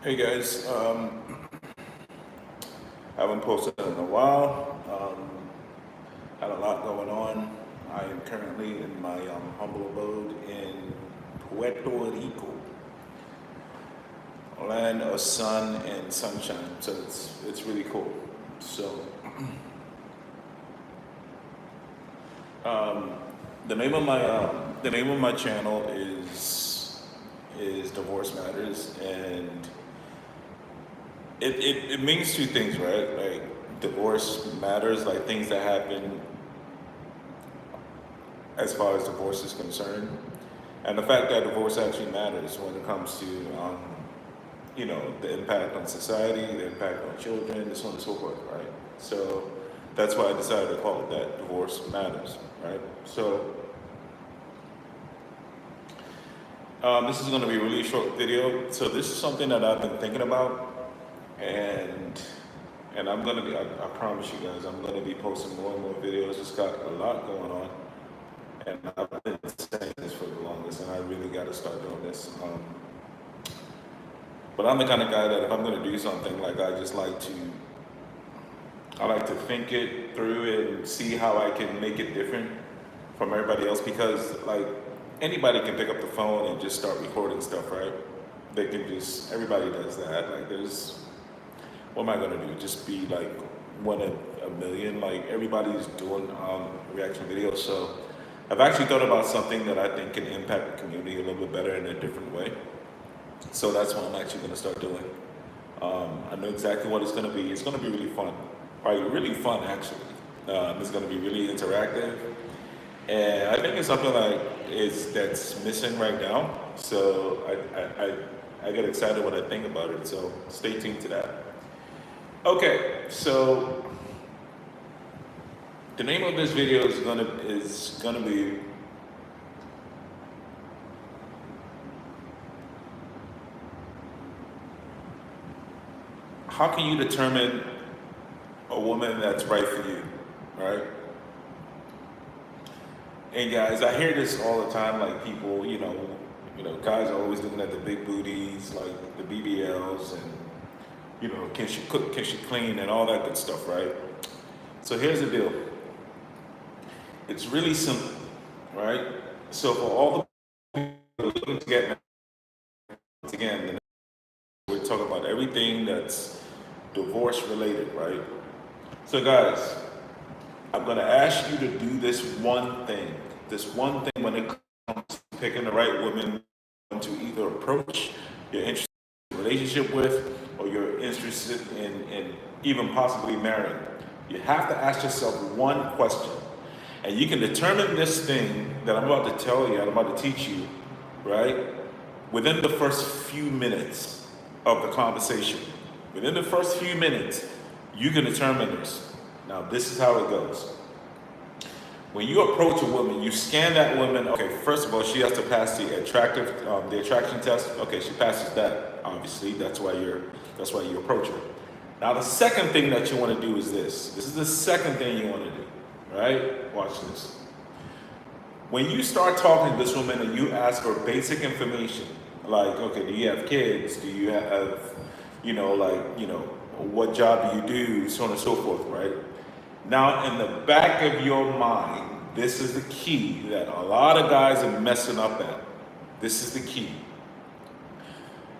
Hey guys, haven't posted in a while. Had a lot going on. I am currently in my humble abode in Puerto Rico, land of sun and sunshine. So it's really cool. So the name of my channel is Divorce Matters, and it means two things, right? Like divorce matters, like things that happen as far as divorce is concerned, and the fact that divorce actually matters when it comes to the impact on society, the impact on children, so on and so forth, right? So that's why I decided to call it that. Divorce matters, right? So this is going to be a really short video. So this is something that I've been thinking about, and I'm gonna be. I promise you guys, I'm gonna be posting more and more videos. Just got a lot going on, and I've been saying this for the longest, and I really got to start doing this. But I'm the kind of guy that if I'm gonna do something, like I like to think it through and see how I can make it different from everybody else, because like anybody can pick up the phone and just start recording stuff, right? They can just, everybody does that. Like there's, what am I gonna do? Just be like one in a million? Like everybody's doing reaction videos. So I've actually thought about something that I think can impact the community a little bit better in a different way. So that's what I'm actually gonna start doing. I know exactly what it's gonna be. It's gonna be really fun. Right, really fun actually. It's gonna be really interactive. And I think it's something like that's missing right now. So I get excited when I think about it. So stay tuned to that. Okay, so the name of this video is gonna be how can you determine a woman that's right for you, right? And guys, I hear this all the time. Like people, guys are always looking at the big booties, like the BBLs, and can she cook, can she clean, and all that good stuff, right? So here's the deal. It's really simple, right? So for all the people looking to get married, again, we're talking about everything that's divorce related, right? So guys, I'm gonna ask you to do this one thing. This one thing when it comes to picking the right woman to either approach you're interested in a relationship with, or you're interested in even possibly marrying. You have to ask yourself one question. And you can determine this thing that I'm about to tell you, I'm about to teach you, right? Within the first few minutes of the conversation. Within the first few minutes, you can determine this. Now, this is how it goes. When you approach a woman, you scan that woman. Okay, first of all, she has to pass the attraction test. Okay, she passes that. Obviously, that's why you approach her. Now, the second thing that you want to do is this. This is the second thing you want to do, right? Watch this. When you start talking to this woman and you ask her basic information, like, okay, do you have kids? Do you have, what job do you do? So on and so forth, right? Now, in the back of your mind, this is the key that a lot of guys are messing up at. This is the key.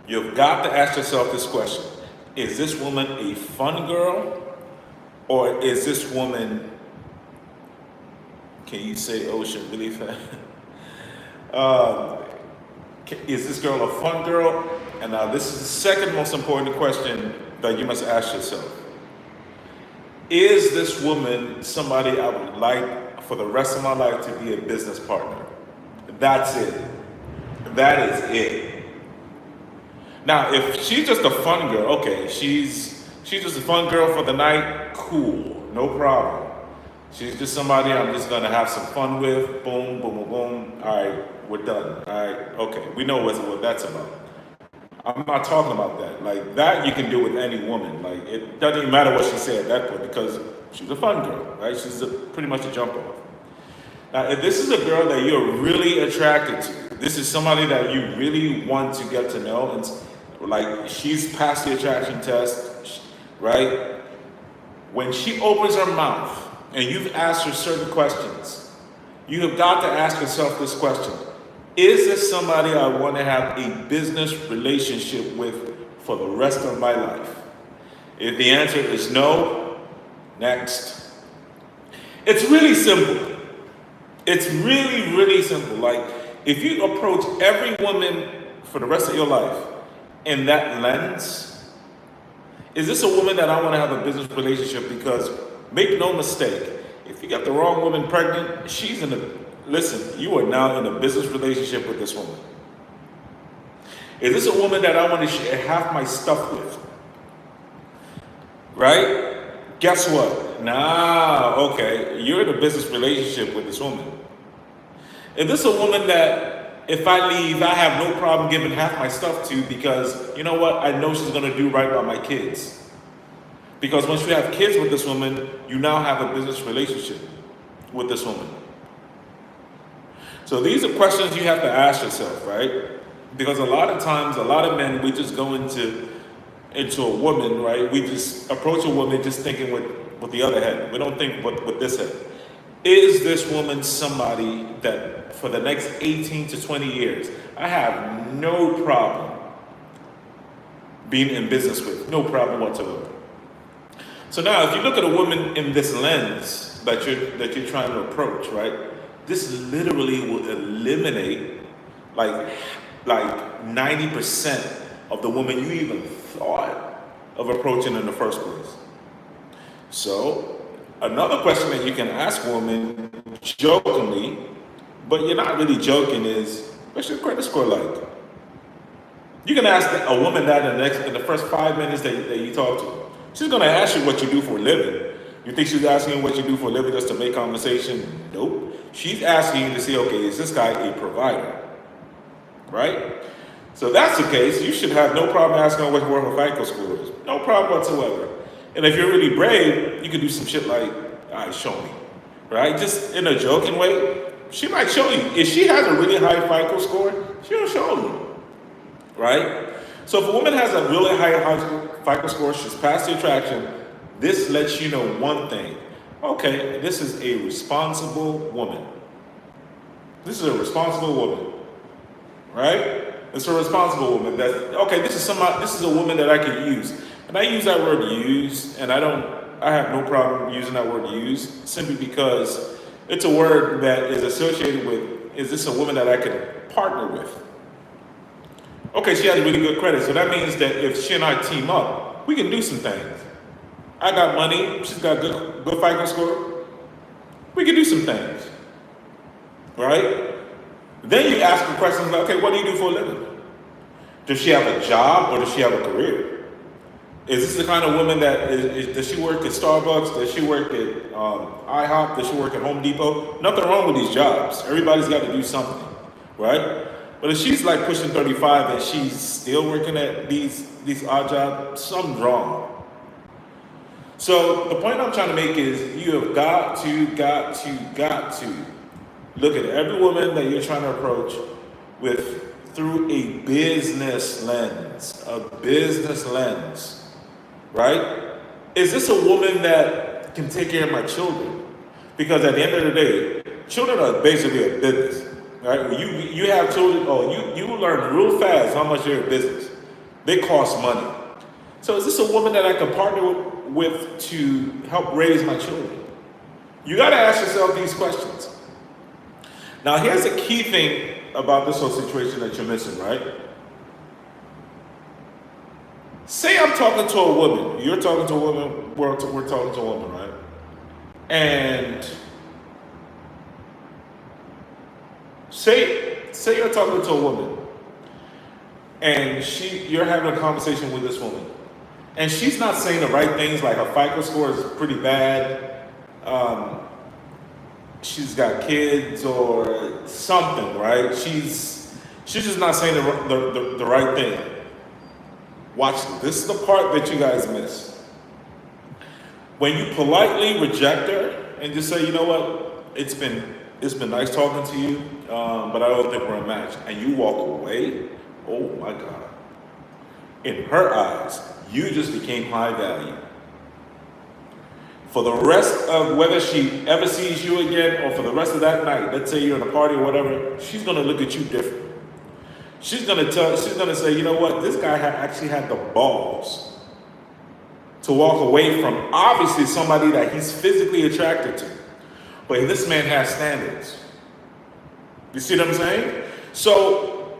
You've got to ask yourself this question. Is this woman a fun girl? Or is this woman, can you say ocean really fast? Is this girl a fun girl? And now this is the second most important question that you must ask yourself. Is this woman somebody I would like for the rest of my life to be a business partner? That's it. That is it. Now, if she's just a fun girl, okay, she's just a fun girl for the night, cool, no problem. She's just somebody I'm just gonna have some fun with, boom, boom, boom, boom, all right, we're done, all right, okay, we know what that's about. I'm not talking about that. Like that you can do with any woman. Like it doesn't even matter what she said at that point because she's a fun girl, right? She's pretty much a jump off. Now, if this is a girl that you're really attracted to, this is somebody that you really want to get to know, and like she's passed the attraction test, right? When she opens her mouth and you've asked her certain questions, you have got to ask yourself this question: is this somebody I want to have a business relationship with for the rest of my life? If the answer is no, next. It's really simple. It's really, really simple. Like, if you approach every woman for the rest of your life in that lens, is this a woman that I want to have a business relationship? Because make no mistake, if you got the wrong woman pregnant, she's in a, listen, you are now in a business relationship with this woman. Is this a woman that I want to share half my stuff with? Right? Guess what? Nah, okay, you're in a business relationship with this woman. Is this a woman that if I leave, I have no problem giving half my stuff to, because you know what? I know she's going to do right by my kids. Because once you have kids with this woman, you now have a business relationship with this woman. So these are questions you have to ask yourself, right? Because a lot of times, a lot of men, we just go into a woman, right? We just approach a woman just thinking with the other head. We don't think with this head. Is this woman somebody that for the next 18 to 20 years, I have no problem being in business with? No problem whatsoever. So now, if you look at a woman in this lens that you're trying to approach, right? This literally will eliminate like 90% of the woman you even thought of approaching in the first place. So another question that you can ask women jokingly, but you're not really joking, is, what's your credit score like? You can ask a woman that in the first 5 minutes that you talk to her. She's going to ask you what you do for a living. You think she's asking you what you do for a living just to make conversation? Nope. She's asking you to see, okay, is this guy a provider? Right? So if that's the case, you should have no problem asking her what her FICO score is. No problem whatsoever. And if you're really brave, you can do some shit like, all right, show me. Right? Just in a joking way, she might show you. If she has a really high FICO score, she'll show you. Right? So if a woman has a really high FICO score, she's passed the attraction, this lets you know one thing. Okay, this is a responsible woman. This is a responsible woman. Right? It's a responsible woman. This is a woman that I can use. And I use that word use, and I have no problem using that word use, simply because it's a word that is associated with, is this a woman that I can partner with? Okay, she has really good credit, so that means that if she and I team up, we can do some things. I got money, she's got good FICO score, we can do some things, right? Then you ask her questions like, okay, what do you do for a living? Does she have a job or does she have a career? Is this the kind of woman that does she work at Starbucks? Does she work at IHOP? Does she work at Home Depot? Nothing wrong with these jobs. Everybody's got to do something, right? But if she's like pushing 35 and she's still working at these odd jobs, something's wrong. So the point I'm trying to make is you have got to look at every woman that you're trying to approach through a business lens, right? Is this a woman that can take care of my children? Because at the end of the day, children are basically a business, right? When you have children, you learn real fast how much they're a business. They cost money. So is this a woman that I can partner with to help raise my children? You got to ask yourself these questions. Now, here's the key thing about this whole situation that you're missing, right? Say I'm talking to a woman. You're talking to a woman. We're talking to a woman, right? And say you're talking to a woman, and you're having a conversation with this woman, and she's not saying the right things, like her FICO score is pretty bad. She's got kids or something, right? She's just not saying the right thing. Watch this. This is the part that you guys miss. When you politely reject her and just say, you know what, it's been nice talking to you, but I don't think we're a match, and you walk away, oh my God. In her eyes, you just became high value. For the rest of whether she ever sees you again or for the rest of that night, let's say you're in a party or whatever, she's gonna look at you different. She's gonna say, you know what, this guy actually had the balls to walk away from obviously somebody that he's physically attracted to. But this man has standards. You see what I'm saying? So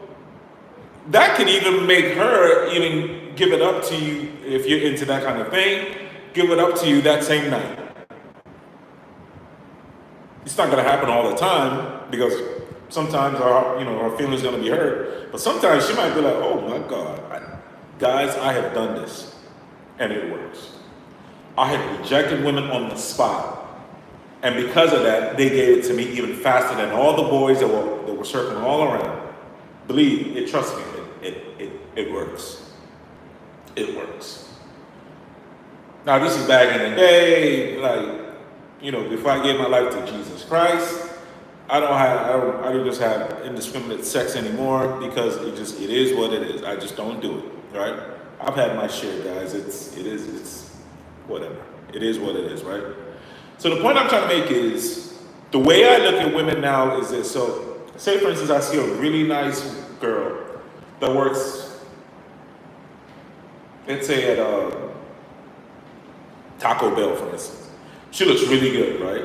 that could even make her even give it up to you if you're into that kind of thing. Give it up to you that same night. It's not going to happen all the time because sometimes our feelings are going to be hurt. But sometimes she might be like, oh my God, guys, I have done this. And it works. I have rejected women on the spot. And because of that, they gave it to me even faster than all the boys that were circling all around. Believe it, trust me, it works. It works. Now, this is back in the day, before I gave my life to Jesus Christ. I don't just have indiscriminate sex anymore because it is what it is. I just don't do it, right? I've had my share, guys. It's whatever. It is what it is, right? So the point I'm trying to make is the way I look at women now is this. So, say for instance, I see a really nice girl that works, let's say at Taco Bell, for instance. She looks really good, right?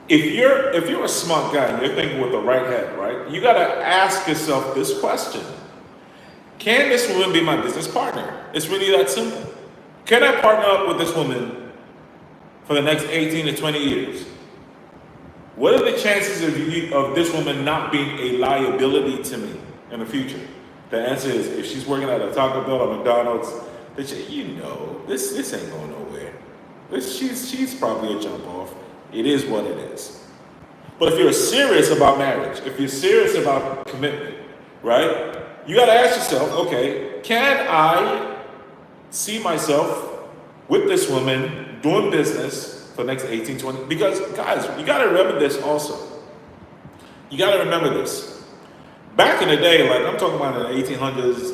If you're a smart guy and you're thinking with the right head, right, you gotta ask yourself this question: can this woman be my business partner? It's really that simple. Can I partner up with this woman for the next 18 to 20 years? What are the chances of this woman not being a liability to me in the future? The answer is, if she's working at a Taco Bell or McDonald's, this ain't going nowhere. She's probably a jump off. It is what it is. But if you're serious about marriage, if you're serious about commitment, right, you got to ask yourself, okay, can I see myself with this woman doing business for the next 18, 20? Because, guys, you got to remember this also. You got to remember this. Back in the day, like I'm talking about in the 1800s,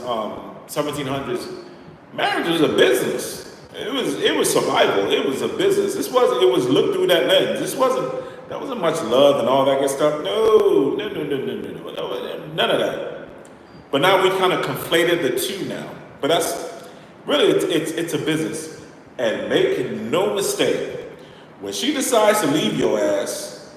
1700s, marriage was a business. It was survival. It was a business. It was looked through that lens. There wasn't much love and all that good stuff. No. None of that. But now we kind of conflated the two now. But that's really, it's a business. And make no mistake, when she decides to leave your ass,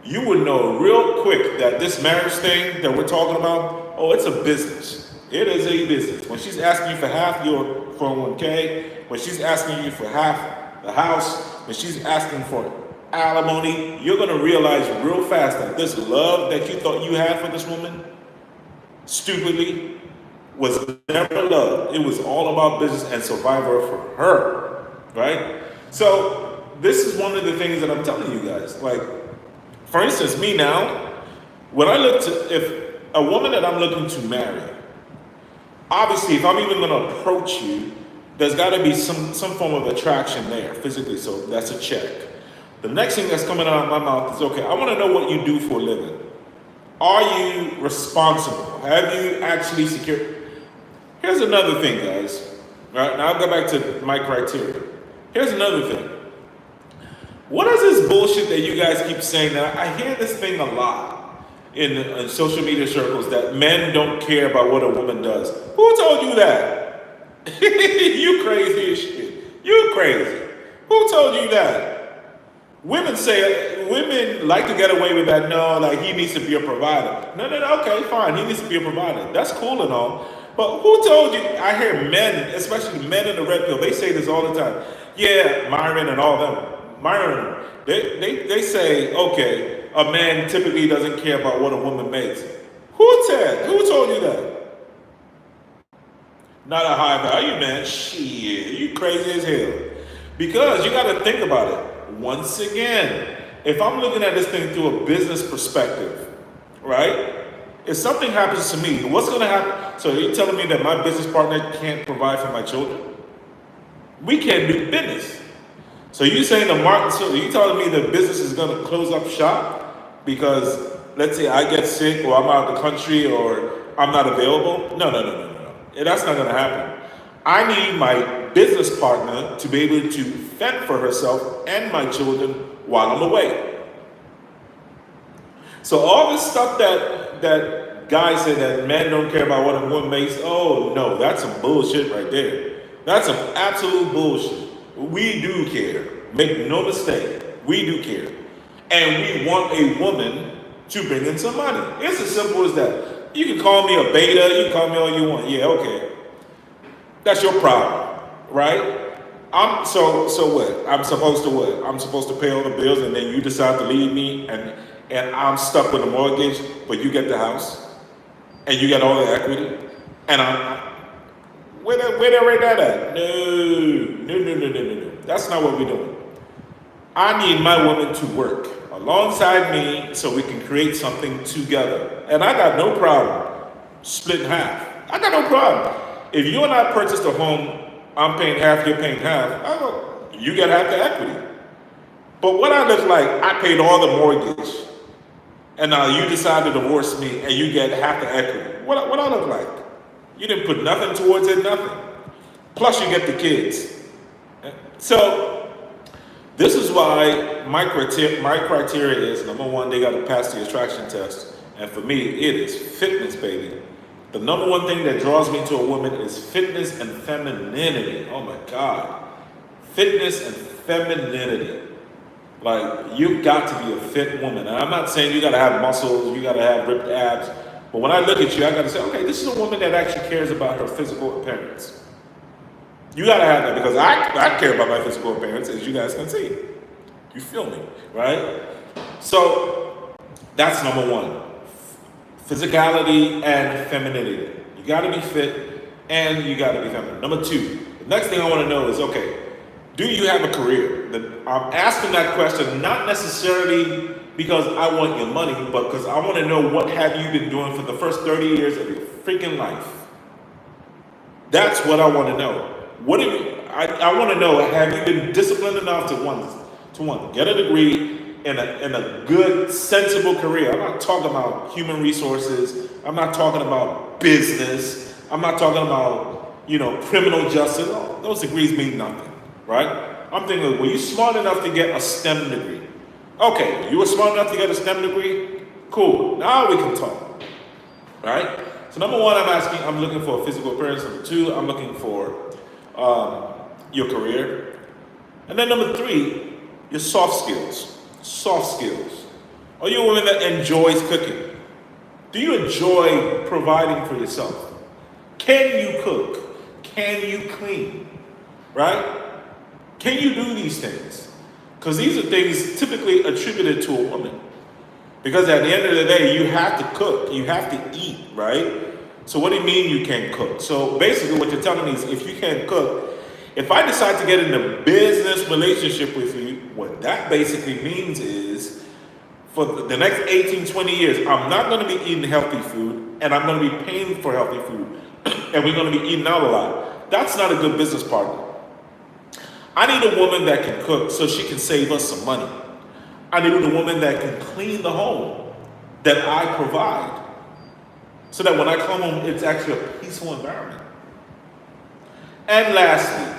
you would know real quick that this marriage thing that we're talking about, oh, it's a business. It is a business. When she's asking you for half your 401k, when she's asking you for half the house, when she's asking for alimony, you're going to realize real fast that this love that you thought you had for this woman, stupidly, was never love. It was all about business and survival for her, right? So this is one of the things that I'm telling you guys. Like, for instance, me now, when I look to, if a woman that I'm looking to marry, obviously, if I'm even going to approach you, there's got to be some form of attraction there physically, so that's a check. The next thing that's coming out of my mouth is, okay, I want to know what you do for a living. Are you responsible? Have you actually secured? Here's another thing, guys. All right, now I'll go back to my criteria. Here's another thing. What is this bullshit that you guys keep saying? That I hear this thing a lot in social media circles, that men don't care about what a woman does. Who told you that? You crazy as shit. You crazy. Who told you that? Women like to get away with that. No, like he needs to be a provider. No, okay, fine. He needs to be a provider. That's cool and all. But who told you? I hear men, especially men in the red pill, they say this all the time. Yeah, Myron and all them. Myron, they say, okay, a man typically doesn't care about what a woman makes. Who told you that? Not a high value man. Shit, you crazy as hell. Because you got to think about it. Once again, if I'm looking at this thing through a business perspective, right? If something happens to me, what's going to happen? So you're telling me that my business partner can't provide for my children? We can't do business. So you saying you telling me the business is going to close up shop because, let's say, I get sick or I'm out of the country or I'm not available? No. That's not going to happen. I need my business partner to be able to fend for herself and my children while I'm away. So all this stuff that guys say that men don't care about what a woman makes, oh no, that's some bullshit right there. That's some absolute bullshit. We do care. Make no mistake. We do care. And we want a woman to bring in some money. It's as simple as that. You can call me a beta, you can call me all you want. Yeah, okay. That's your problem, right? So what? I'm supposed to what? I'm supposed to pay all the bills and then you decide to leave me and I'm stuck with a mortgage, but you get the house and you get all the equity. And where they rate that at? No. That's not what we're doing. I need my woman to work alongside me so we can create something together. And I got no problem splitting half. I got no problem. If you and I purchased a home, I'm paying half, you're paying half, I go, you get half the equity. But what I look like, I paid all the mortgage, and now you decide to divorce me and you get half the equity. What I look like? You didn't put nothing towards it, nothing. Plus you get the kids. So this is why my criteria is, number one, they got to pass the attraction test. And for me, it is fitness, baby. The number one thing that draws me to a woman is fitness and femininity. Oh my God. Fitness and femininity. Like, you've got to be a fit woman. And I'm not saying you got to have muscles, you got to have ripped abs. But when I look at you, I got to say, okay, this is a woman that actually cares about her physical appearance. You got to have that because I care about my physical appearance, as you guys can see. You feel me, right? So that's number one. Physicality and femininity. You got to be fit and you got to be feminine. Number two, the next thing I want to know is, okay, do you have a career? I'm asking that question not necessarily because I want your money, but because I want to know what have you been doing for the first 30 years of your freaking life. That's what I want to know. I want to know, have you been disciplined enough to get a degree in a good, sensible career? I'm not talking about human resources. I'm not talking about business. I'm not talking about, criminal justice. Those degrees mean nothing, right? I'm thinking, were you smart enough to get a STEM degree? Okay, you were smart enough to get a STEM degree? Cool, now we can talk, right? So number one, I'm looking for a physical appearance. Number two, I'm looking for your career. And then number three, your soft skills. Soft skills. Are you a woman that enjoys cooking? Do you enjoy providing for yourself? Can you cook? Can you clean? Right? Can you do these things? Because these are things typically attributed to a woman. Because at the end of the day, you have to cook. You have to eat, right? So what do you mean you can't cook? So basically what you're telling me is if you can't cook, if I decide to get in a business relationship with you, what that basically means is for the next 18, 20 years, I'm not going to be eating healthy food and I'm going to be paying for healthy food and we're going to be eating out a lot. That's not a good business partner. I need a woman that can cook so she can save us some money. I need a woman that can clean the home that I provide so that when I come home, it's actually a peaceful environment. And lastly,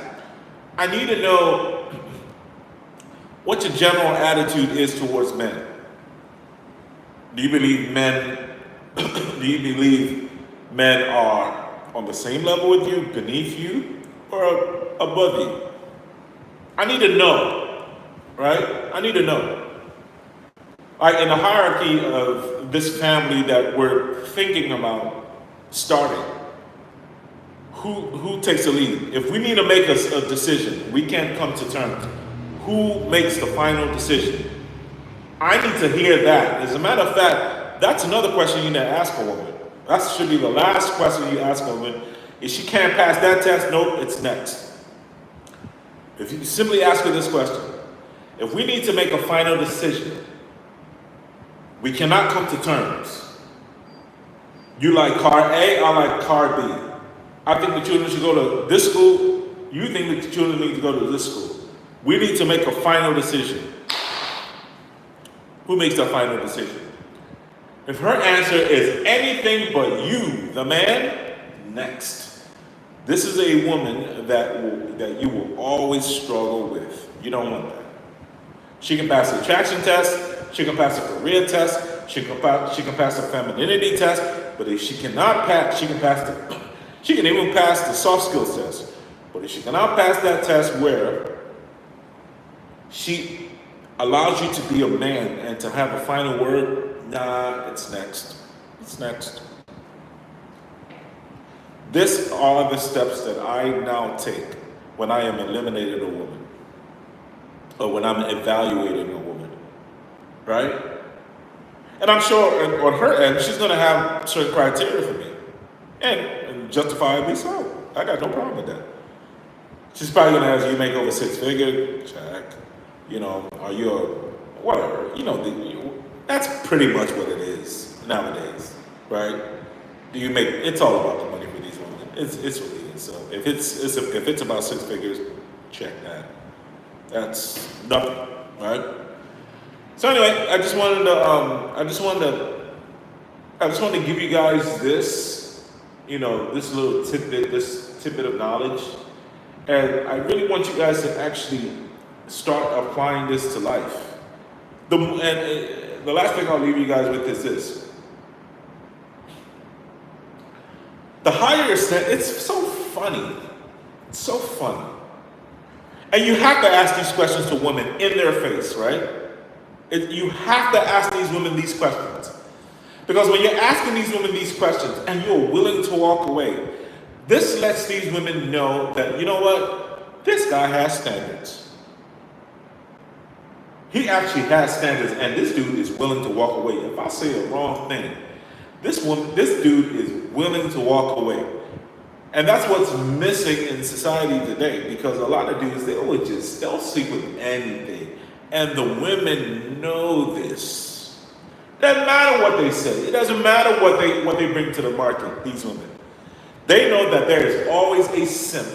I need to know what your general attitude is towards men. Do you believe men are on the same level with you, beneath you, or above you? I need to know, right? I need to know. Like in the hierarchy of this family that we're thinking about starting, who takes the lead? If we need to make a decision, we can't come to terms. Who makes the final decision? I need to hear that. As a matter of fact, that's another question you need to ask a woman. That should be the last question you ask a woman. If she can't pass that test, nope, it's next. If you simply ask her this question, if we need to make a final decision, we cannot come to terms. You like car A, I like car B. I think the children should go to this school. You think that the children need to go to this school. We need to make a final decision. Who makes that final decision? If her answer is anything but you, the man, next. This is a woman that you will always struggle with. You don't want that. She can pass the attraction test, she can pass the career test, she can pass the femininity test, but if she cannot pass, she can even pass the soft skills test. But if she cannot pass that test where she allows you to be a man and to have a final word, nah, it's next. It's next. These are the steps that I now take when I am eliminating a woman or when I'm evaluating a woman, right? And I'm sure on her end, she's going to have certain criteria for me. And justifiably so. I got no problem with that. She's probably going to ask, you make over 6 figures? Check. You know, are you a, whatever. You know, that's pretty much what it is nowadays, right? Do you make, it's all about the money for these women. It's what it is. So if it's about 6 figures, check that. That's nothing, right? So anyway, I just wanted to give you guys this, you know, this little tidbit of knowledge, and I really want you guys to actually start applying this to life. The last thing I'll leave you guys with is this: the higher it's so funny, it's so funny. And you have to ask these questions to women in their face, right? You have to ask these women these questions. Because when you're asking these women these questions and you're willing to walk away, this lets these women know that, you know what? This guy has standards. He actually has standards, and this dude is willing to walk away. If I say a wrong thing, this dude is willing to walk away. And that's what's missing in society today, because a lot of dudes, they'll sleep with anything. And the women know this. Doesn't matter what they say. It doesn't matter what they bring to the market, these women. They know that there is always a simp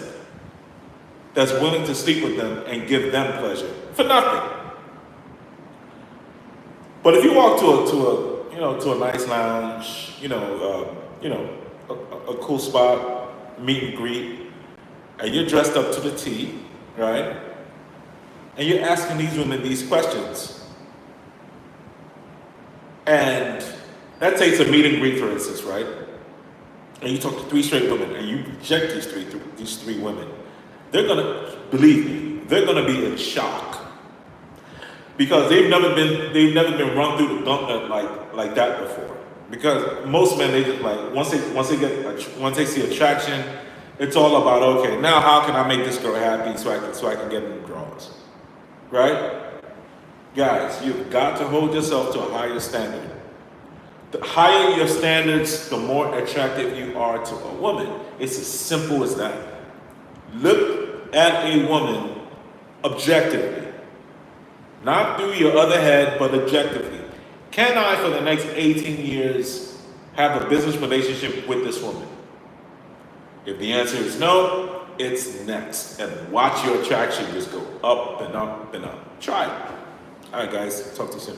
that's willing to sleep with them and give them pleasure for nothing. But if you walk to a nice lounge, a cool spot, meet and greet, and you're dressed up to the T, right? And you're asking these women these questions. And that takes a meet and greet, for instance, right? And you talk to 3 straight women, and you reject these three women. They're gonna, believe me, they're gonna be in shock. Because they've never been run through the gauntlet like that before. Because most men, they just like, once they see attraction, it's all about, okay, now how can I make this girl happy so I can get in the draws, right? Guys, you've got to hold yourself to a higher standard. The higher your standards, the more attractive you are to a woman. It's as simple as that. Look at a woman objectively, not through your other head, but objectively. Can I, for the next 18 years, have a business relationship with this woman? If the answer is no, it's next. And watch your attraction just go up and up and up. Try it. All right, guys. Talk to you soon.